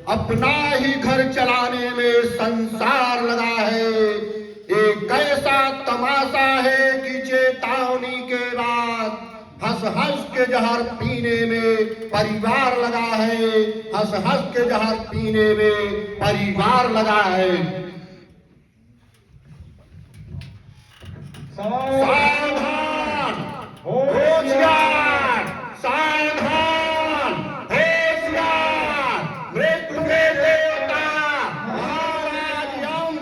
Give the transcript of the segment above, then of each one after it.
अपना ही घर चलाने में संसार लगा है। एक ऐसा तमाशा है कि चेतावनी के बाद हंस हंस के जहर पीने में परिवार लगा है। हंस हंस के जहर पीने में परिवार लगा है। सावधान, होशियार, सावधान, होशियार। मृत्यु के देवता महाराज यम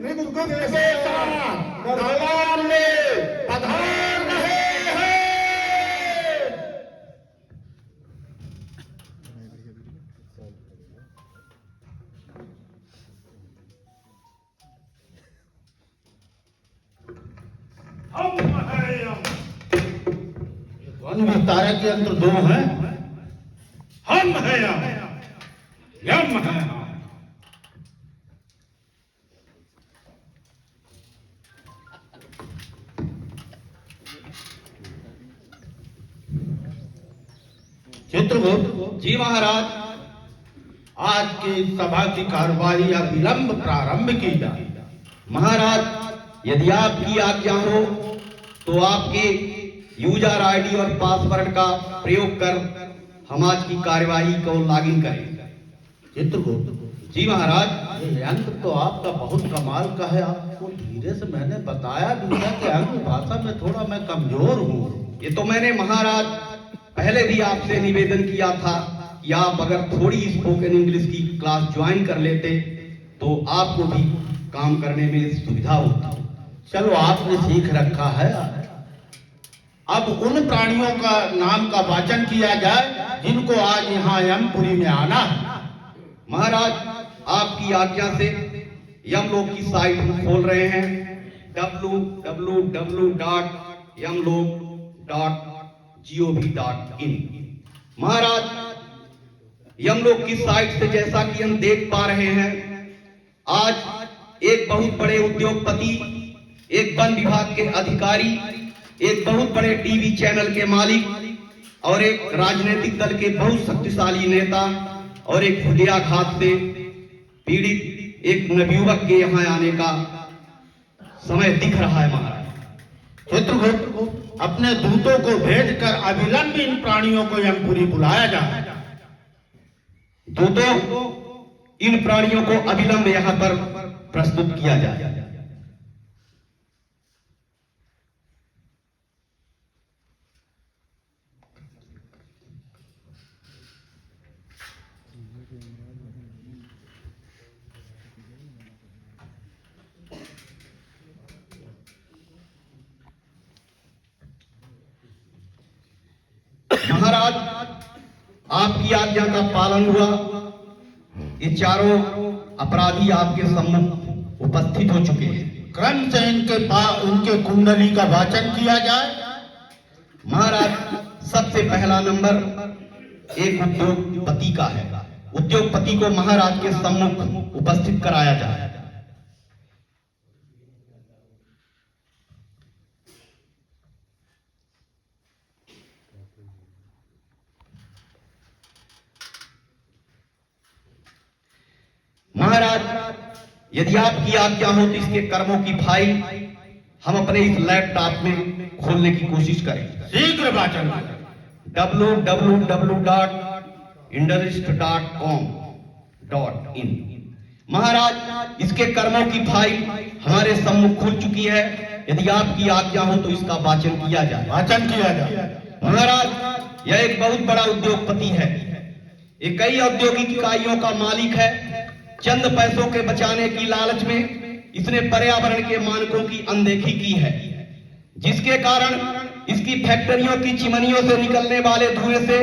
मृत्युगुप्त के साथ दरबार में पधार रहे हैं। वन में तारक यंत्र दो हैं। हम है यम है। चित्रगुप्त जी महाराज। आज की सभा की कार्यवाही अविलंब प्रारंभ की जाए। महाराज यदि आपकी आज्ञा हो तो आपके यूजर आईडी और पासवर्ड का प्रयोग कर हम आज की कार्यवाही को लॉगिन करें। चित्रगुप्त जी महाराज। ये यंत्र तो आपका बहुत कमाल का है। आपको धीरे से मैंने बताया भी था कि अंग्रेजी भाषा में थोड़ा मैं कमजोर हूँ। ये तो मैंने महाराज पहले भी आपसे निवेदन किया था कि आप अगर थोड़ी स्पोकन इंग्लिश की क्लास ज्वाइन कर लेते तो आपको भी काम करने में सुविधा होती। चलो आपने सीख रखा है। अब उन प्राणियों का नाम का वाचन किया जाए जिनको आज यहाँ यमपुरी में आना है। महाराज आपकी आज्ञा से यमलोक की साइट हम खोल रहे हैं www.yamlok.gov.in। महाराज यमलोक की साइट से जैसा कि हम देख पा रहे हैं, आज एक बहुत बड़े उद्योगपति, एक वन विभाग के अधिकारी, एक बहुत बड़े टीवी चैनल के मालिक और एक राजनीतिक दल के बहुत शक्तिशाली नेता और एक हृदयाघात से पीड़ित एक नवयुवक के यहाँ आने का समय दिख रहा है। महाराज चित्रगुप्त अपने दूतों को भेजकर अविलंब इन प्राणियों को यमपुरी बुलाया जाए। दूतों, इन प्राणियों को अविलंब यहाँ पर प्रस्तुत किया जाए। महाराज आपकी आज्ञा का पालन हुआ। ये चारों अपराधी आपके सम्मुख उपस्थित हो चुके हैं। क्रम से उनके कुंडली का वाचन किया जाए। महाराज सबसे पहला नंबर एक उद्योगपति का है। उद्योगपति को महाराज के सम्मुख उपस्थित कराया जाए। महाराज यदि आपकी आज्ञा हो तो इसके कर्मों की फाइल हम अपने इस लैपटॉप में खोलने की कोशिश करें। शीघ्र वाचन www.indurist.com.in। महाराज इसके कर्मों की फाइल हमारे सम्मुख खुल चुकी है। यदि आपकी आज्ञा हो तो इसका वाचन किया जाए। वाचन किया जाए। महाराज यह एक बहुत बड़ा उद्योगपति है। ये कई औद्योगिक इकाइयों का मालिक है। चंद पैसों के बचाने की लालच में इसने पर्यावरण के मानकों की अनदेखी की है, जिसके कारण इसकी फैक्ट्रियों की चिमनियों से निकलने वाले धुएं से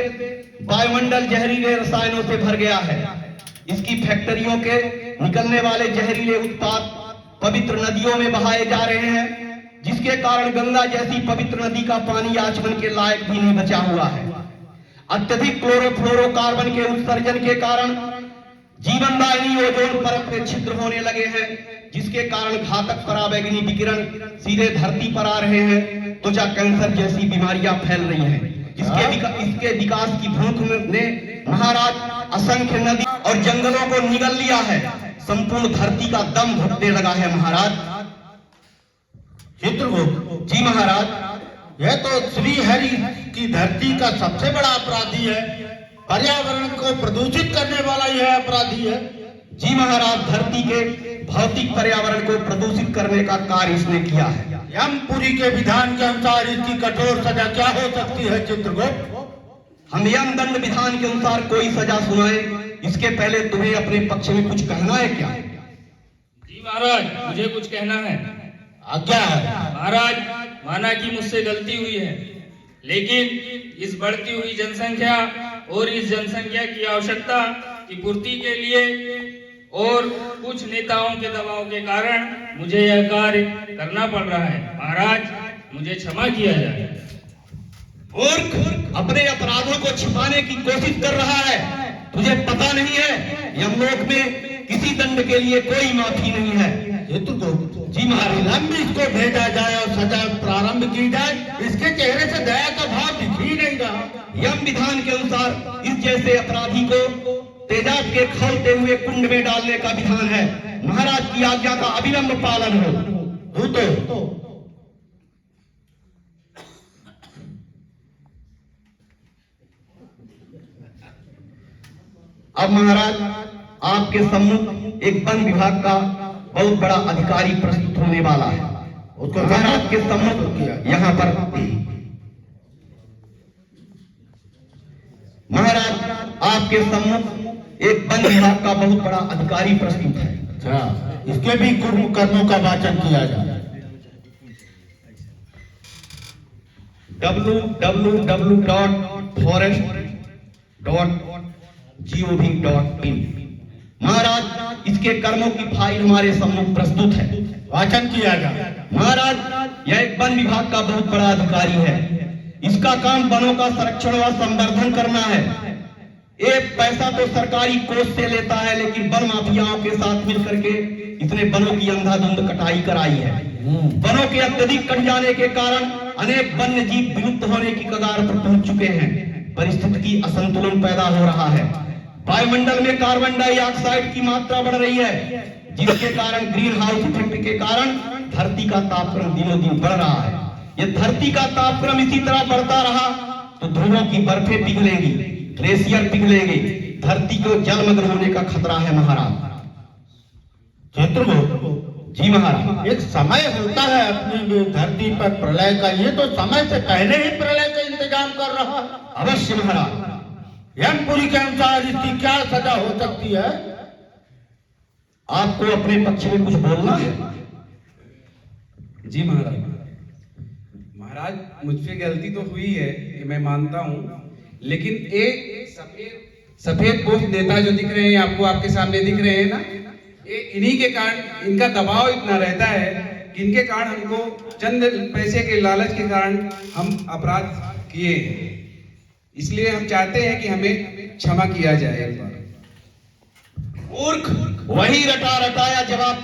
वायुमंडल जहरीले रसायनों से भर गया है। इसकी फैक्ट्रियों के निकलने वाले जहरीले उत्पाद पवित्र नदियों में बहाए जा रहे हैं, जिसके कारण गंगा जैसी पवित्र नदी का पानी आचमन के लायक भी नहीं बचा हुआ है। अत्यधिक क्लोरोफ्लोरोकार्बन के उत्सर्जन के कारण जीवनदायिनी ओजोन परत में छिद्र होने लगे हैं, जिसके कारण घातक पराबैंगनी विकिरण सीधे धरती पर आ रहे हैं। त्वचा कैंसर जैसी बीमारियां फैल रही हैं। इसके विकास की भूख ने महाराज असंख्य नदी और जंगलों को निगल लिया है। संपूर्ण धरती का दम घुटने लगा है महाराज। चित्रगुप्त, जी महाराज। यह तो श्री हरि की धरती का सबसे बड़ा अपराधी है। पर्यावरण को प्रदूषित करने वाला यह अपराधी है। जी महाराज, धरती के भौतिक पर्यावरण को प्रदूषित करने का कार्य इसने किया है। यमपुरी के विधान के अनुसार इसकी कठोर सजा क्या हो सकती है चित्रगुप्त? हम यम दंड विधान के अनुसार कोई सजा सुनाए, इसके पहले तुम्हें अपने पक्ष में कुछ कहना है क्या? जी महाराज, मुझे कुछ कहना है। आज्ञा है। महाराज, माना कि मुझसे गलती हुई है, लेकिन इस बढ़ती हुई जनसंख्या और इस जनसंख्या की आवश्यकता की पूर्ति के लिए और कुछ नेताओं के दबाव के कारण मुझे यह कार्य करना पड़ रहा है। महाराज, मुझे क्षमा किया जाए। मूर्ख, अपने अपराधों को छिपाने की कोशिश कर रहा है। तुझे पता नहीं है यमलोक में किसी दंड के लिए कोई माफी नहीं है। चित्रगुप्त जी महाराज। विलंब इसको भेजा जाए और सजा प्रारंभ की जाए। इसके चेहरे से दया का भाव दिख ही नहीं रहा। यम विधान के अनुसार इस जैसे अपराधी को तेजाब के खौलते हुए कुंड में डालने का विधान है। महाराज की आज्ञा का अविलंब पालन हो। दूतो, अब महाराज, आपके सम्मुख एक वन विभाग का बहुत बड़ा अधिकारी प्रस्तुत होने वाला है। उसको महाराज के सम्मुख यहाँ पर महाराज, आपके सम्मुख एक वन विभाग का बहुत बड़ा अधिकारी प्रस्तुत है। अच्छा, इसके भी कर्मों का वाचन किया जाए। www.forest.gov.in। महाराज, इसके कर्मों की फाइल हमारे सम्मुख प्रस्तुत है। वाचन किया जाए। महाराज, यह एक वन विभाग का बहुत बड़ा अधिकारी है। इसका काम वनों का संरक्षण व संवर्धन करना है। एक पैसा तो सरकारी कोष से लेता है, लेकिन वन माफियाओं के साथ मिलकर के इसने वनों की अंधाधुंध कटाई कराई है। वनों के अत्यधिक कट जाने के कारण अनेक वन्य जीव विलुप्त होने की कगार पर पहुंच चुके हैं। परिस्थिति असंतुलन पैदा हो रहा है। वायुमंडल में कार्बन डाइऑक्साइड की मात्रा बढ़ रही है, जिसके कारण ग्रीन हाउस इफेक्ट के कारण धरती का तापक्रम दिनों दिन बढ़ रहा है। ये धरती का तापक्रम इसी तरह बढ़ता रहा तो ध्रुवों की बर्फें पिघलेंगी, ग्लेशियर पिघलेंगे, धरती को जलमग्न होने का खतरा है महाराज। चित्रगुप्त जी महाराज। एक समय होता है अपनी धरती पर प्रलय का। ये तो समय से पहले ही प्रलय का इंतजाम कर रहा है। अवश्य महाराज। यमपुरी के अनुसार इसकी क्या सजा हो सकती है? आपको अपने पक्ष में कुछ बोलना है? जी महाराज। महाराज, मुझसे गलती तो हुई है, ये मैं मानता हूँ, लेकिन एक सफेद पोस्ट नेता जो दिख रहे हैं आपको, आपके सामने दिख रहे हैं ना, ये इन्हीं के कारण, इनका दबाव इतना रहता है कि इनके कारण हमको चंद पैसे के लालच के कारण हम अपराध किए हैं। इसलिए हम चाहते हैं कि हमें क्षमा किया जाए एक बार। मूर्ख, वही रटा रटाया जवाब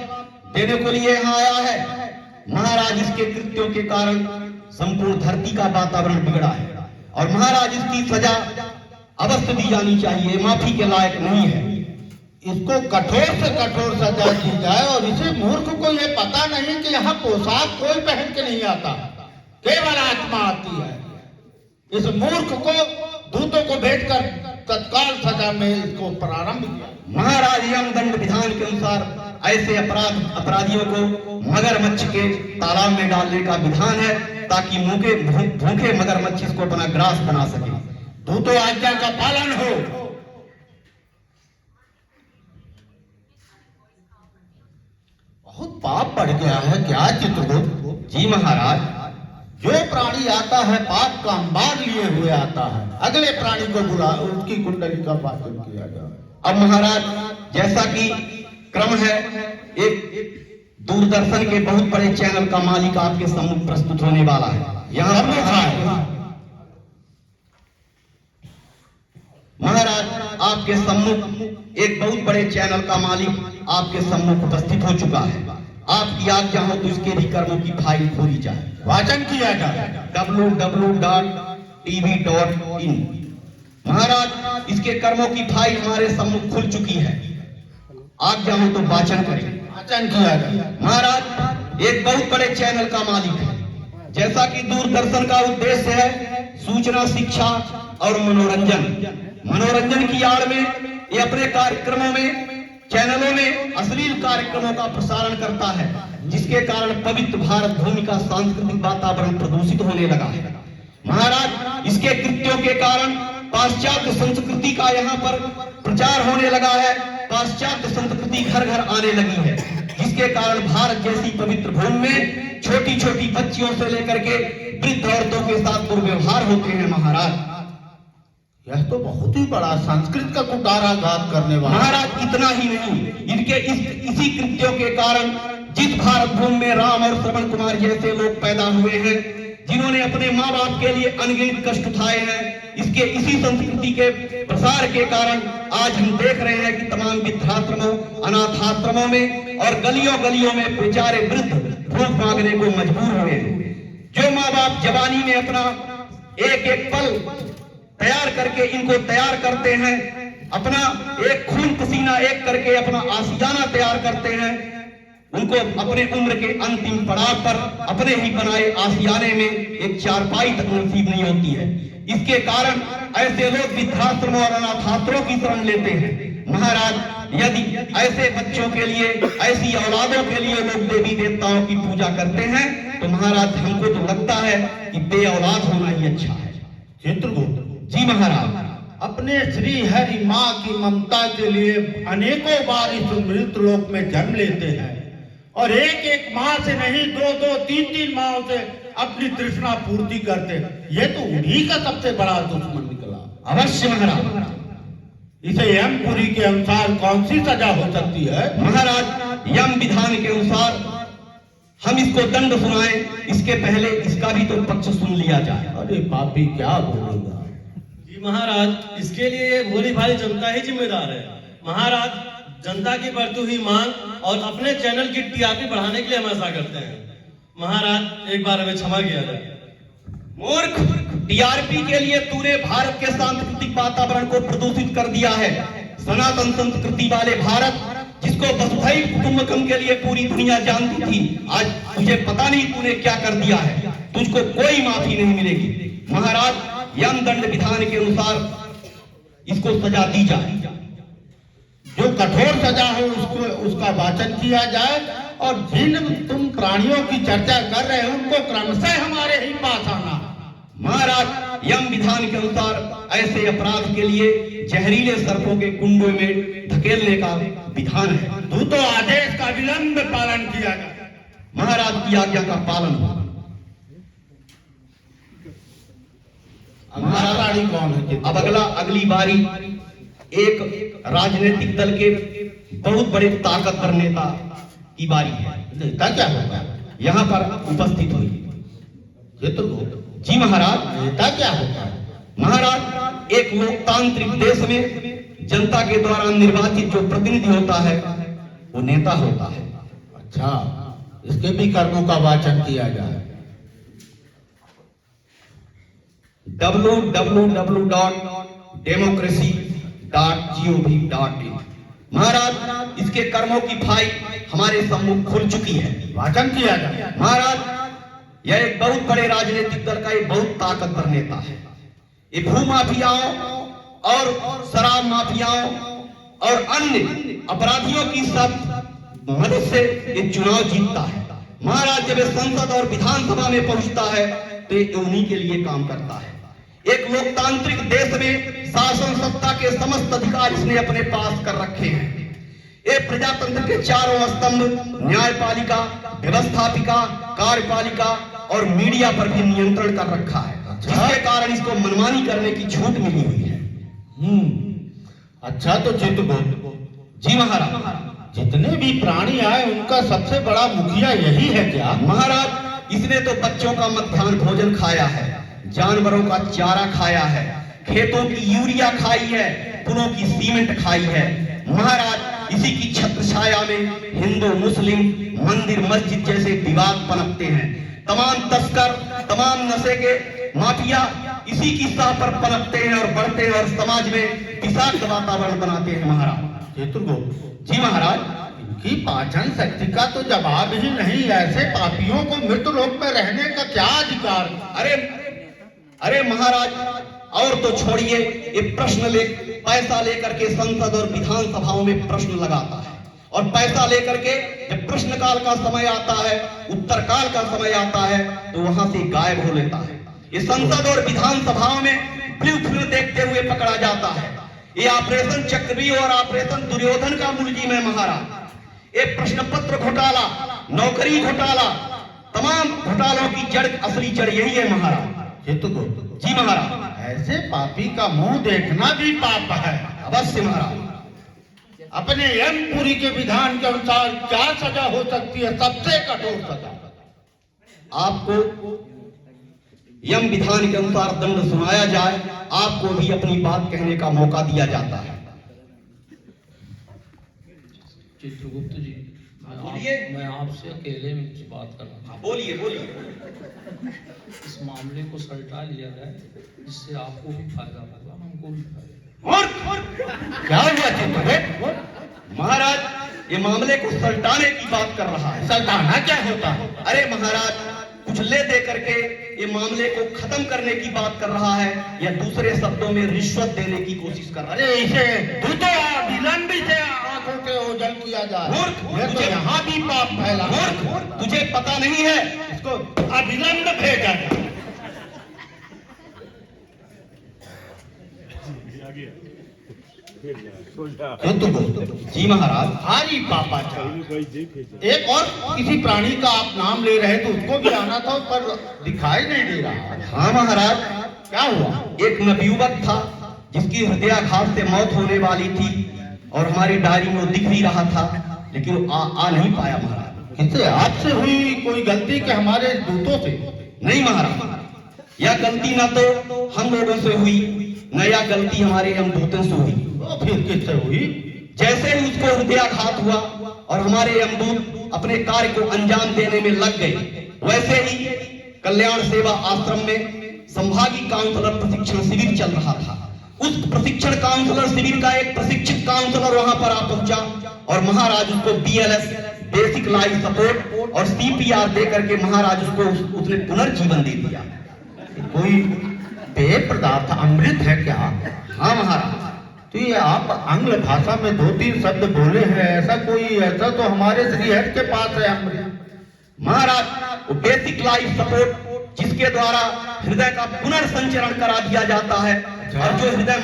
देने को लिए यहाँ आया है। महाराज, इसके कृत्यों के कारण संपूर्ण धरती का वातावरण बिगड़ा है और महाराज इसकी सजा अवश्य दी जानी चाहिए, माफी के लायक नहीं है। इसको कठोर से कठोर सजा दी जाए। और इसे मूर्ख को ये पता नहीं कि यहाँ पोशाक कोई पहन के नहीं आता, केवल आत्मा आती है। इस मूर्ख को दूतों को भेजकर तत्काल सजा में इसको प्रारंभ किया। महाराज, यम दंड विधान के अनुसार ऐसे अपराधियों को मगरमच्छ के तालाब में डालने का विधान है, ताकि भूखे मगरमच्छ इसको अपना ग्रास बना सके। दूतों आज्ञा का पालन हो। बहुत पाप बढ़ गया है क्या चित्रगुप्त? जी महाराज। जो प्राणी आता है पाप का अंबार लिए हुए आता है। अगले प्राणी को बुला, उसकी कुंडली का वाचन किया जाए। अब महाराज, जैसा कि क्रम है, एक दूरदर्शन के बहुत बड़े चैनल का मालिक आपके सम्मुख प्रस्तुत होने वाला है। यहाँ महाराज, आपके सम्मुख एक बहुत बड़े चैनल का मालिक आपके सम्मुख उपस्थित हो चुका है। आपकी आज्ञा हो तो इसके भी कर्मों की फाइल खोली जाए, वाचन किया जाए। www.tv.in। महाराज इसके कर्मों की फाइल हमारे सम्मुख खुल चुकी है। आप चाहो तो वाचन करें। वाचन किया जाए। महाराज एक बहुत बड़े चैनल का मालिक है। जैसा कि दूरदर्शन का उद्देश्य है सूचना, शिक्षा और मनोरंजन। मनोरंजन की आड़ में ये अपने कार्यक्रमों में, चैनलों में अश्लील कार्यक्रमों का प्रसारण करता है, जिसके कारण पवित्र भारत भूमि का सांस्कृतिक वातावरण प्रदूषित होने लगा है। महाराज इसके कृत्यों के कारण पाश्चात्य संस्कृति का यहाँ पर प्रचार होने लगा है। पाश्चात्य संस्कृति घर घर आने लगी है, जिसके कारण भारत जैसी पवित्र भूमि में छोटी छोटी बच्चियों से लेकर के वृद्ध औरतों के साथ दुर्व्यवहार होते हैं। महाराज यह तो बहुत ही बड़ा संस्कृत का कुटाराघात करने वाला। महाराज इतना ही नहीं, इनके इसी कृत्यों के कारण जिस भारत भूमि में राम और श्रवण कुमार जैसे लोग पैदा हुए हैं, जिन्होंने अपने माँ बाप के लिए अनगिनत कष्ट उठाए हैं, इसके इसी संस्कृति के प्रसार के कारण आज हम देख रहे हैं कि तमाम वृद्धाश्रमों, अनाथाश्रमों में और गलियों गलियों में बेचारे वृद्ध भूख मांगने को मजबूर हुए हैं। जो माँ बाप जवानी में अपना एक एक पल तैयार करके इनको तैयार करते हैं, अपना एक खून पसीना एक करके अपना आशियाना तैयार करते हैं, उनको अपने उम्र के अंतिम पड़ाव पर अपने ही बनाए आशियाने में एक चारपाई तक नसीब नहीं होती है। इसके कारण ऐसे लोग वृद्धाश्रमों और अनाथाश्रमों की शरण लेते हैं। महाराज यदि ऐसे बच्चों के लिए, ऐसी औलादों के लिए लोग देवी देवताओं की पूजा करते हैं, तो महाराज हमको तो लगता है कि बे औलाद होना ही अच्छा है। चित्रगुप्त जी महाराज, अपने श्री हरि माँ की ममता के लिए अनेकों बार इस मृत लोक में जन्म लेते हैं और एक एक माँ से नहीं, दो दो तीन तीन माँ से अपनी तृष्णा पूर्ति करते हैं। ये तो उन्हीं का सबसे बड़ा दुश्मन निकला। अवश्य महाराज। इसे यमपुरी के अनुसार कौन सी सजा हो सकती है? महाराज यम विधान के अनुसार हम इसको दंड सुनाएं, इसके पहले इसका भी तो पक्ष सुन लिया जाए। अरे पापी क्या बोलेगा? जी महाराज, इसके लिए ये भोली भाली जनता ही जिम्मेदार है। महाराज जनता की बढ़ती हुई मांग और अपने चैनल की टीआरपी बढ़ाने के लिए हम ऐसा करते हैं। महाराज एक बार हमें क्षमा किया जाए। मूर्ख, टीआरपी के लिए तूने भारत के सांस्कृतिक वातावरण को प्रदूषित कर दिया है। सनातन संस्कृति वाले भारत, जिसको वसुधैव कुटुंबकम के लिए पूरी दुनिया जानती थी, आज तुझे पता नहीं तूने क्या कर दिया है। तुझको कोई माफी नहीं मिलेगी। महाराज यम दंड विधान के अनुसार इसको सजा दी जाए। जो कठोर सजा हो उसको उसका वाचन किया जाए और जिन तुम प्राणियों की चर्चा कर रहे हो उनको क्रमशः हमारे ही पास आना। महाराज यम विधान के अनुसार ऐसे अपराध के लिए जहरीले सर्पों के कुंडों में धकेलने का विधान है। तू तो आदेश का विलंब पालन किया जाए। महाराज की आज्ञा का पालन हो। हमारा रानी कौन है? अब अगली बारी एक राजनीतिक दल के बहुत बड़े ताकतवर नेता की बारी है। नेता क्या होगा? यहाँ पर उपस्थित हुई। चित्रगुप्त जी महाराज। नेता क्या होगा? महाराज एक लोकतांत्रिक देश में जनता के द्वारा निर्वाचित जो प्रतिनिधि होता है वो नेता होता है। अच्छा, इसके भी कर्मों का वाचन किया जाए। www.democracy.gov.in। महाराज इसके कर्मों की फाइल हमारे सम्मुख खुल चुकी है। वाचन किया जाए। महाराज यह एक बहुत बड़े राजनीतिक दल का एक बहुत ताकतवर नेता है। ये भू माफियाओं और शराब माफियाओं और अन्य अपराधियों की सब मदद से ये चुनाव जीतता है। महाराज जब संसद और विधानसभा में पहुंचता है तो ये उन्हीं के लिए काम करता है। एक लोकतांत्रिक देश में शासन सत्ता के समस्त अधिकार इसने अपने पास कर रखे हैं। ये प्रजातंत्र के चारों स्तंभ न्यायपालिका, व्यवस्थापिका, कार्यपालिका और मीडिया पर भी नियंत्रण कर रखा है, जिसके कारण इसको मनमानी करने की छूट मिली हुई है। अच्छा, तो चित्रगुप्त जी महाराज, जितने भी प्राणी आए उनका सबसे बड़ा मुखिया यही है क्या? महाराज इसने तो बच्चों का मध्याह्न भोजन खाया है, जानवरों का चारा खाया है, खेतों की यूरिया खाई है, पुलों की सीमेंट खाई है। महाराज इसी की छत्र छाया में हिंदू मुस्लिम मंदिर मस्जिद जैसे विवाद पनपते हैं। तमाम तस्कर, तमाम नशे के माफिया इसी की सह पर पनपते हैं और बढ़ते हैं और समाज में विषाक्त वातावरण बनाते हैं महाराज। चित्रगुप्त जी महाराज। इनकी पाचन शक्ति का तो जवाब ही नहीं। ऐसे पापियों को मृत्यु लोक में रहने का क्या अधिकार? अरे महाराज, और तो छोड़िए, ये पैसा लेकर के संसद और विधानसभाओं में प्रश्न लगाता है, और पैसा लेकर के जब प्रश्नकाल का समय आता है, उत्तरकाल का समय आता है, तो वहां से गायब हो लेता है। ये संसद और विधानसभाओं में ब्लू फिल्म देखते हुए पकड़ा जाता है। ये ऑपरेशन चक्रव्यूह और ऑपरेशन दुर्योधन का मुलजिम है महाराज। ये प्रश्न पत्र घोटाला, नौकरी घोटाला, तमाम घोटालों की जड़, असली जड़ यही है महाराज। चित्रगुप्त जी महाराज। ऐसे पापी का मुंह देखना भी पाप है। अवश्य महाराज। अपने यमपुरी के विधान के अनुसार क्या सजा हो सकती है? सबसे कठोर सजा। आपको यम विधान के अनुसार दंड सुनाया जाए, आपको भी अपनी बात कहने का मौका दिया जाता है। चित्रगुप्त जी, बोलिए। मैं आपसे अकेले में कुछ बात करना चाहता बोलिए बोलिए। हूं। इस मामले को सलटा लिया जाए, जिससे आपको भी फायदा होगा, हमको भी फायदा। और क्या हुआ चित्रगुप्त? महाराज, ये मामले को सलटाने की बात कर रहा है। सल्ताना क्या होता है? अरे महाराज, कुछ ले दे करके ये मामले को खत्म करने की बात कर रहा है, या दूसरे शब्दों में रिश्वत देने की कोशिश कर रहा है। अरे इसे विलंबित से आंखों के ओझल किया जाए। मूर्ख, ये तो यहाँ भी पाप फैला। मूर्ख, तुझे पता नहीं है, इसको अविलंब भेजा जाए। जी महाराज। भारी पापाचार। एक और किसी प्राणी का आप नाम ले रहे तो उसको भी आना था, पर दिखाई नहीं दे रहा। हाँ महाराज। क्या हुआ? एक नवयुवक था जिसकी हृदयाघात से मौत होने वाली थी, और हमारी डायरी में वो दिख भी रहा था, लेकिन वो आ नहीं पाया महाराज। किससे? आपसे हुई कोई गलती के हमारे दूतों से? नहीं महाराज, यह गलती न तो हम लोगों से हुई, न यह गलती हमारे यमदूतों से हुई। तो फिर किससे हुई? जैसे ही उसको हृदयाघात हुआ और हमारे यमदूत अपने कार्य को अंजाम देने में लग गए, वैसे ही कल्याण सेवा आश्रम में संभागीय काउंसलर प्रशिक्षण शिविर चल रहा था। उस प्रशिक्षण काउंसलर शिविर का एक प्रशिक्षित काउंसलर वहां पर आ पहुंचा, और महाराज उसको BLS, बेसिक लाइफ सपोर्ट और CPR दे करके महाराज उसको उसने पुनर्जीवन दे दिया। कोई पेय पदार्थ अमृत है क्या? हाँ महाराज। तो ये आप आंग्ल भाषा में 2-3 शब्द बोले हैं, ऐसा तो हमारे श्रीहरि के पास है अमृत। महाराज, वो बेसिक लाइफ सपोर्ट जिसके द्वारा हृदय का पुनर्संचरण करा दिया जाता है, और जो हृदय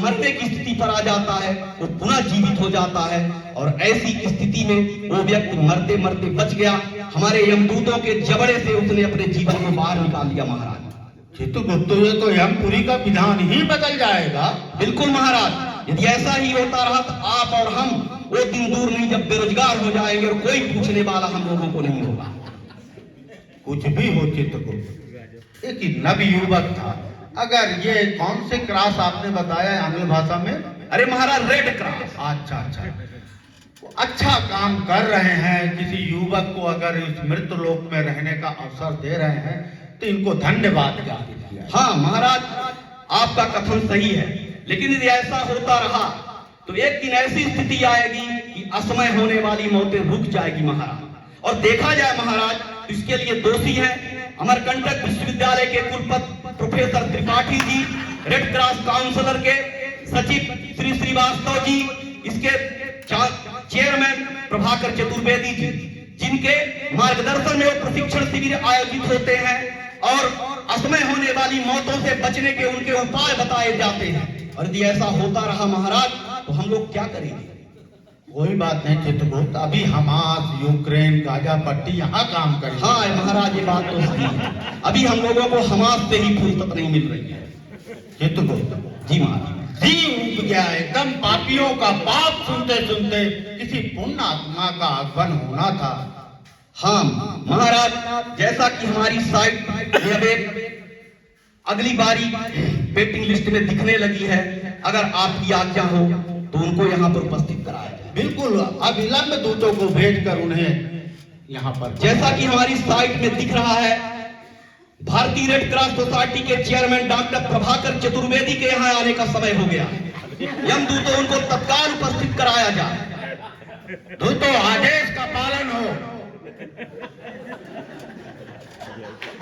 मरने की स्थिति पर आ जाता है वो पुनः जीवित हो जाता है, और ऐसी स्थिति में वो व्यक्ति मरते मरते बच गया। हमारे यमदूतों के जबड़े से उसने अपने जीवन को बाहर निकाल लिया महाराज। चित्रगुप्त, ये तो यमपुरी का विधान ही बदल जाएगा। बिल्कुल महाराज, यदि ऐसा ही होता रहा तो आप और हम वो दिन दूर नहीं जब बेरोजगार हो जाएंगे और कोई पूछने वाला हम लोगों को नहीं होगा। कुछ भी हो चित्रगुप्त, एक नवयुवक था। अगर ये कौन से क्रॉस आपने बताया आंग्ल भाषा में? अरे महाराज, रेड क्रॉस। अच्छा, अच्छा काम कर रहे हैं। किसी युवक को अगर इस मृत्यु लोक में रहने का अवसर दे रहे हैं तो इनको धन्यवाद ज्ञापित किया। हाँ महाराज, आपका कथन सही है, लेकिन यदि ऐसा होता रहा तो एक दिन ऐसी स्थिति आएगी कि असमय होने वाली मौतें रुक जाएगी महाराज। और देखा जाए महाराज, तो इसके लिए दोषी हैं अमरकंटक विश्वविद्यालय के कुलपति professor Tripathi ji, red cross counsellor के सचिव श्री श्रीवास्तव जी, इसके चेयरमैन प्रभाकर चतुर्वेदी जी, जिनके मार्गदर्शन में प्रशिक्षण शिविर आयोजित होते हैं और असमय होने वाली मौतों से बचने के उनके उपाय बताए जाते हैं। और यदि ऐसा होता रहा महाराज तो हम लोग क्या करेंगे? कोई बात नहीं चित्रगुप्त, अभी हमास, यूक्रेन, गाजा पट्टी यहाँ काम कर। हाँ महाराज, ये बात तो सही है, अभी हम लोगों को हमास से ही फुर्सत नहीं मिल रही है। चित्रगुप्त जी महाराज। जी उब गया एकदम। पापियों का पाप सुनते सुनते किसी पुण्य आत्मा का आगमन होना था। हाँ महाराज, जैसा कि हमारी साइट में अब एक अगली बारी वेटिंग लिस्ट में दिखने लगी है, अगर आपकी आज्ञा हो तो उनको यहाँ पर उपस्थित कराया जाए। बिल्कुल, अविलंब दूतों को भेजकर उन्हें यहाँ पर, जैसा कि हमारी साइट में दिख रहा है, भारतीय रेड क्रॉस सोसाइटी के चेयरमैन डॉक्टर प्रभाकर चतुर्वेदी के यहाँ आने का समय हो गया। यमदूतों उनको तत्काल उपस्थित कराया जाए। दूतों आदेश का पालन हो।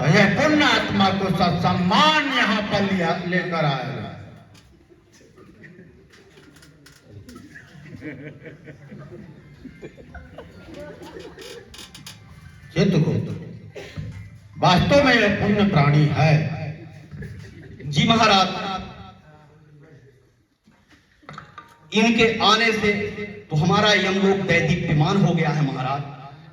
यह पुण्य आत्मा को सम्मान यहाँ पर लेकर आएगा। चित्रगुप्त वास्तव में यह पुण्य प्राणी है। जी महाराज, इनके आने से तो हमारा यमलोक दैदीप्यमान हो गया है महाराज।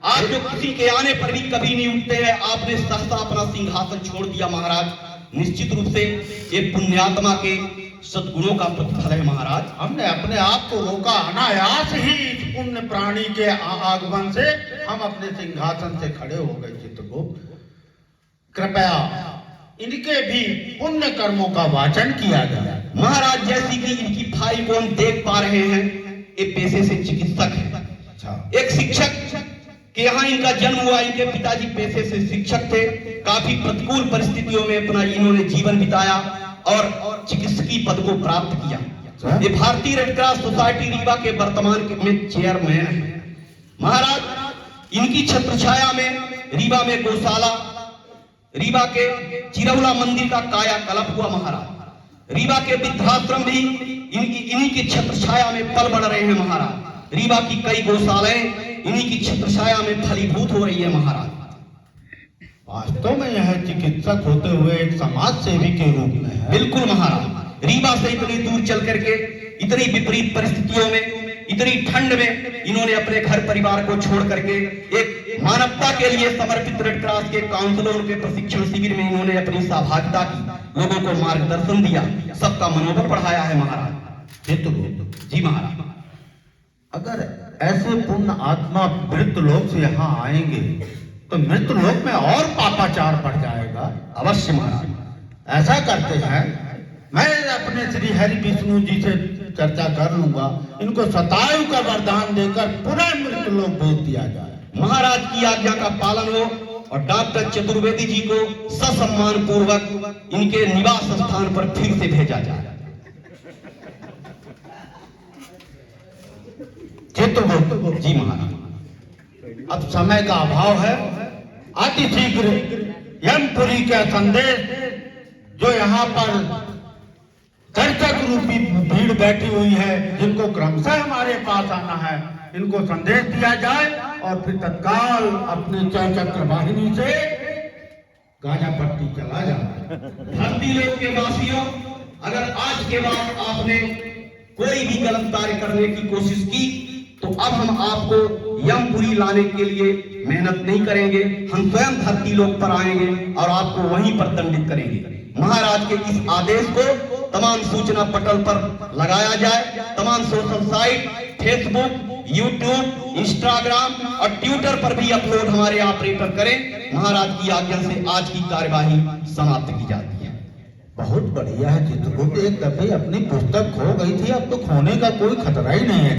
आप जो किसी के आने पर भी कभी नहीं उठते हैं, आपने सहसा अपना सिंहासन छोड़ दिया महाराज। निश्चित रूप से ये पुण्यात्मा के सद्गुणों का प्रतिफल है महाराज। हमने अपने आप को रोका, अनायास ही इस पुण्य प्राणी के आगमन से हम अपने सिंहासन से खड़े हो गए। चित्रगुप्त, कृपया इनके भी पुण्य कर्मों का वाचन किया जाए। महाराज, जैसी कि इनकी फाइल को हम देख पा रहे हैं, ये पेशे से चिकित्सक है। अच्छा। एक शिक्षक के यहाँ इनका जन्म हुआ। इनके पिताजी पेशे से शिक्षक थे। काफी प्रतिकूल परिस्थितियों में अपना इन्होंने जीवन बिताया और चिकित्सकीय पद को प्राप्त किया। ये भारतीय रेड क्रॉस सोसाइटी रीवा के वर्तमान में चेयरमैन है महाराज। इनकी छत्रछाया में रीवा में गौशाला, रीवा के चिरौला मंदिर का कायाकल्प हुआ महाराज। रीवा के वृद्धाश्रम भी इन्हीं की छत्रछाया में पल बढ़ रहे हैं महाराज। रीवा की कई गौशालाएं इन्हीं की छत्रछाया में फलीभूत हो रही है महाराज। वास्तव में यह चिकित्सक होते हुए एक समाज सेवी के रूप में है। बिल्कुल महाराज, रीवा से इतनी दूर चल करके, इतनी विपरीत परिस्थितियों में, इतनी ठंड में इन्होंने अपने घर परिवार को छोड़ करके एक मानवता के लिए समर्पित रेड क्रॉस के काउंसलरों के प्रशिक्षण शिविर में इन्होंने अपनी सहभागिता की, लोगों को मार्गदर्शन दिया, सबका मनोबल बढ़ाया है महाराज। जी महाराज, अगर ऐसे पुण्य आत्मा मृत्यु लोक से यहाँ आएंगे तो मृत्यु लोक में और पापाचार बढ़ जाएगा। अवश्य महाराज। ऐसा करते हैं, मैं अपने श्री हरि विष्णु जी से चर्चा कर लूंगा, इनको शतायु का वरदान देकर पुनः मृत्यु लोक भेज दिया जाए। महाराज की आज्ञा का पालन हो और डॉक्टर चतुर्वेदी जी को ससम्मान पूर्वक इनके निवास स्थान पर फिर से भेजा जाए। चित्रगुप्त जी महाराज, अब समय का अभाव है। अति शीघ्र यमपुरी का संदेश, जो यहाँ पर दर्शक रूपी भीड़ बैठी हुई है, जिनको क्रमशः हमारे पास आना है, इनको संदेश दिया जाए और फिर तत्काल अपने चौचक्र वाहिनी से गाजापट्टी चला जाए। धरती लोक के वासियों, अगर आज के बाद आपने कोई भी गलत कार्य करने की कोशिश की तो अब हम आपको यमपुरी लाने के लिए मेहनत नहीं करेंगे। हम स्वयं धरती लोक पर आएंगे और आपको वहीं पर दंडित करेंगे। महाराज के इस आदेश को तमाम सूचना पटल पर लगाया जाए। तमाम social site, Facebook, YouTube, Instagram और ट्विटर पर भी अपलोड हमारे ऑपरेटर करें। महाराज की आज्ञा से आज की कार्यवाही समाप्त की जाती है। बहुत बढ़िया है चित्रगुप्त, एक दफे अपनी पुस्तक खो गई थी, अब तो खोने का कोई खतरा ही नहीं है।